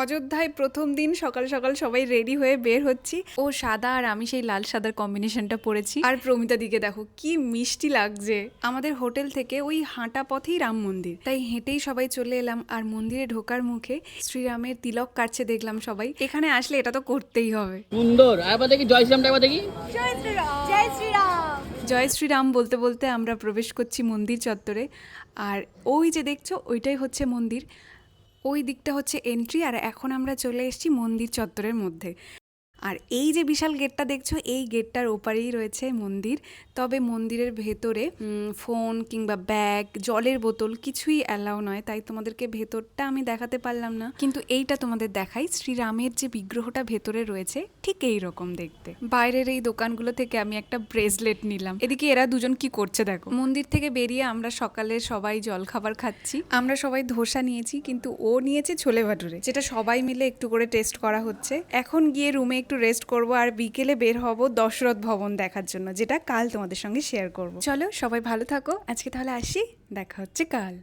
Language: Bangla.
অযোধ্যায় প্রথম দিন সকাল সকাল সবাই রেডি হয়ে বের হচ্ছি। ও সাদা আর আমি সেই লাল সাদার কম্বিনেশনটা পরেছি। আর প্রমিতা দিকে দেখো কি মিষ্টি লাগছে। আমাদের হোটেল থেকে ওই হাঁটা পথেই রাম মন্দির, তাই হেঁটেই সবাই চলে এলাম। আর মন্দিরে ঢোকার মুখে শ্রীরামের তিলক কাটছে দেখলাম সবাই। এখানে আসলে এটা তো করতেই হবে। সুন্দর। আবার দেখি জয় শ্রীরামটা একবার দেখি। জয় শ্রীরাম, জয় শ্রীরাম। জয় শ্রীরাম বলতে বলতে আমরা প্রবেশ করছি মন্দির চত্বরে। আর ওই যে দেখছো ওইটাই হচ্ছে মন্দির, ওই দিকটা হচ্ছে এন্ট্রি। আর এখন আমরা চলে এসেছি মন্দির চত্বরের মধ্যে। আর এই যে বিশাল গেটটা দেখছো, এই গেটটার ওপারেই রয়েছে মন্দির। তবে মন্দিরের ভেতরে ফোন কিংবা ব্যাগ, জলের বোতল কিছুই অ্যালাউ নয়, তাই তোমাদেরকে ভেতরটা আমি দেখাতে পারলাম না। কিন্তু এইটা তোমাদের দেখাই, শ্রীরামের যে বিগ্রহটা ভেতরে রয়েছে ঠিক এই রকম দেখতে। বাইরের এই দোকানগুলো থেকে আমি একটা ব্রেসলেট নিলাম। এদিকে এরা দুজন কি করছে দেখো। মন্দির থেকে বেরিয়ে আমরা সকালে সবাই জলখাবার খাচ্ছি। আমরা সবাই ধোসা নিয়েছি, কিন্তু ও নিয়েছে ছোলে ভাটুরে, যেটা সবাই মিলে একটু করে টেস্ট করা হচ্ছে। এখন গিয়ে রুমে একটু রেস্ট করব, আর বিকেলে বের হব দশরথ ভবন দেখার জন্য, যেটা কাল তোমাদের সঙ্গে শেয়ার করব। চলো সবাই ভালো থাকো, আজকে তাহলে আসি, দেখা হচ্ছে কাল।